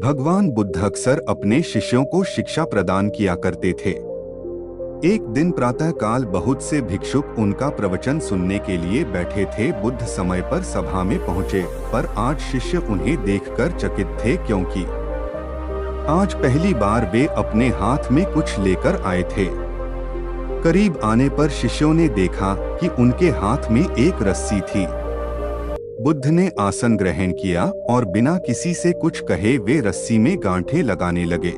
भगवान बुद्ध अक्सर अपने शिष्यों को शिक्षा प्रदान किया करते थे। एक दिन प्रातःकाल बहुत से भिक्षुक उनका प्रवचन सुनने के लिए बैठे थे। बुद्ध समय पर सभा में पहुँचे, पर आज शिष्य उन्हें देखकर चकित थे, क्योंकि आज पहली बार वे अपने हाथ में कुछ लेकर आए थे। करीब आने पर शिष्यों ने देखा कि उनके हाथ में एक रस्सी थी। बुद्ध ने आसन ग्रहण किया और बिना किसी से कुछ कहे वे रस्सी में गांठें लगाने लगे।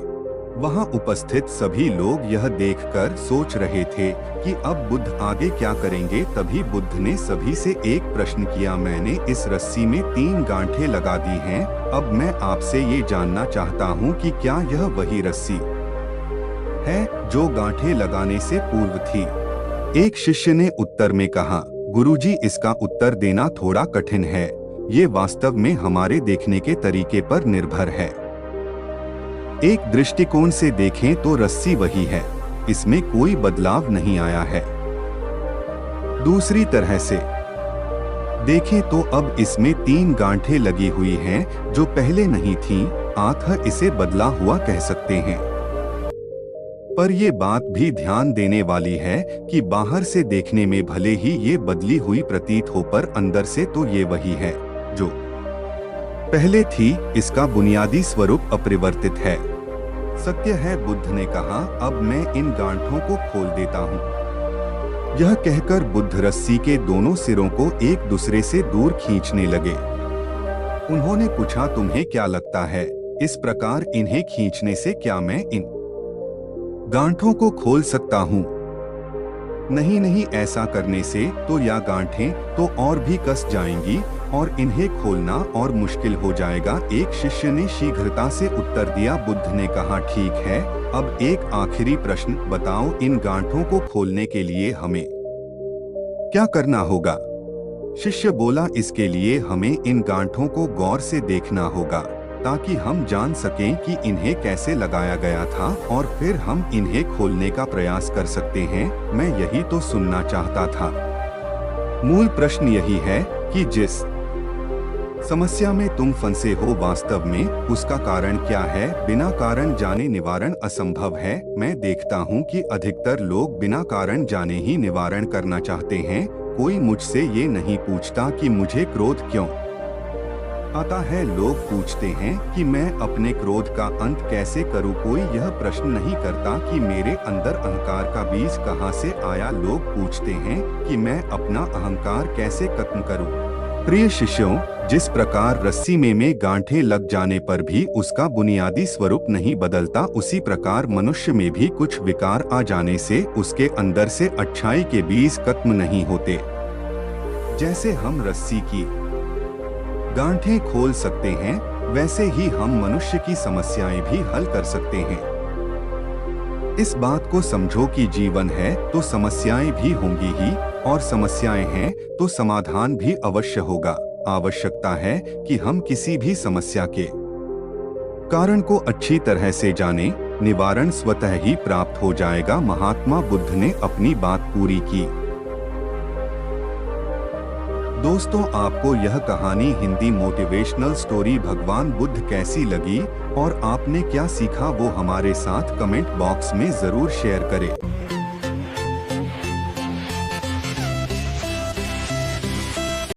वहां उपस्थित सभी लोग यह देखकर सोच रहे थे कि अब बुद्ध आगे क्या करेंगे। तभी बुद्ध ने सभी से एक प्रश्न किया, मैंने इस रस्सी में 3 गांठें लगा दी हैं। अब मैं आपसे ये जानना चाहता हूँ कि क्या यह वही रस्सी है जो गांठें लगाने से पूर्व थी। एक शिष्य ने उत्तर में कहा, गुरुजी, इसका उत्तर देना थोड़ा कठिन है। ये वास्तव में हमारे देखने के तरीके पर निर्भर है। एक दृष्टिकोण से देखें तो रस्सी वही है, इसमें कोई बदलाव नहीं आया है। दूसरी तरह से देखें तो अब इसमें 3 गांठें लगी हुई हैं जो पहले नहीं थीं, अतः इसे बदला हुआ कह सकते हैं। पर ये बात भी ध्यान देने वाली है कि बाहर से देखने में भले ही ये बदली हुई प्रतीत हो, पर अंदर से तो ये वही है जो पहले थी। इसका बुनियादी स्वरूप अपरिवर्तित है। सत्य है, बुद्ध ने कहा। अब मैं इन गांठों को खोल देता हूँ। यह कहकर बुद्ध रस्सी के दोनों सिरों को एक दूसरे से दूर खींचने लगे। उन्होंने पूछा, तुम्हें क्या लगता है, इस प्रकार इन्हें खींचने से क्या मैं इन गांठों को खोल सकता हूँ? नहीं नहीं, ऐसा करने से तो या गांठें तो और भी कस जाएंगी और इन्हें खोलना और मुश्किल हो जाएगा। एक शिष्य ने शीघ्रता से उत्तर दिया। बुद्ध ने कहा, ठीक है, अब एक आखिरी प्रश्न बताओ, इन गांठों को खोलने के लिए हमें क्या करना होगा? शिष्य बोला, इसके लिए हमें इन गांठों को गौर से देखना होगा ताकि हम जान सकें कि इन्हें कैसे लगाया गया था और फिर हम इन्हें खोलने का प्रयास कर सकते हैं। मैं यही तो सुनना चाहता था। मूल प्रश्न यही है कि जिस समस्या में तुम फंसे हो, वास्तव में उसका कारण क्या है? बिना कारण जाने निवारण असंभव है। मैं देखता हूँ कि अधिकतर लोग बिना कारण जाने ही निवारण करना चाहते हैं। कोई मुझसे ये नहीं पूछता कि मुझे क्रोध क्यों आता है। लोग पूछते हैं कि मैं अपने क्रोध का अंत कैसे करूं। कोई यह प्रश्न नहीं करता कि मेरे अंदर अहंकार का बीज कहां से आया। लोग पूछते हैं कि मैं अपना अहंकार कैसे खत्म करूं। प्रिय शिष्यों, जिस प्रकार रस्सी में गांठें लग जाने पर भी उसका बुनियादी स्वरूप नहीं बदलता, उसी प्रकार मनुष्य में भी कुछ विकार आ जाने से उसके अंदर से अच्छाई के बीज खत्म नहीं होते। जैसे हम रस्सी की गांठें खोल सकते हैं, वैसे ही हम मनुष्य की समस्याएं भी हल कर सकते हैं। इस बात को समझो कि जीवन है तो समस्याएं भी होंगी ही, और समस्याएं हैं तो समाधान भी अवश्य होगा। आवश्यकता है कि हम किसी भी समस्या के कारण को अच्छी तरह से जानें, निवारण स्वतः ही प्राप्त हो जाएगा। महात्मा बुद्ध ने अपनी बात पूरी की। दोस्तों, आपको यह कहानी हिंदी मोटिवेशनल स्टोरी भगवान बुद्ध कैसी लगी और आपने क्या सीखा, वो हमारे साथ कमेंट बॉक्स में जरूर शेयर करें।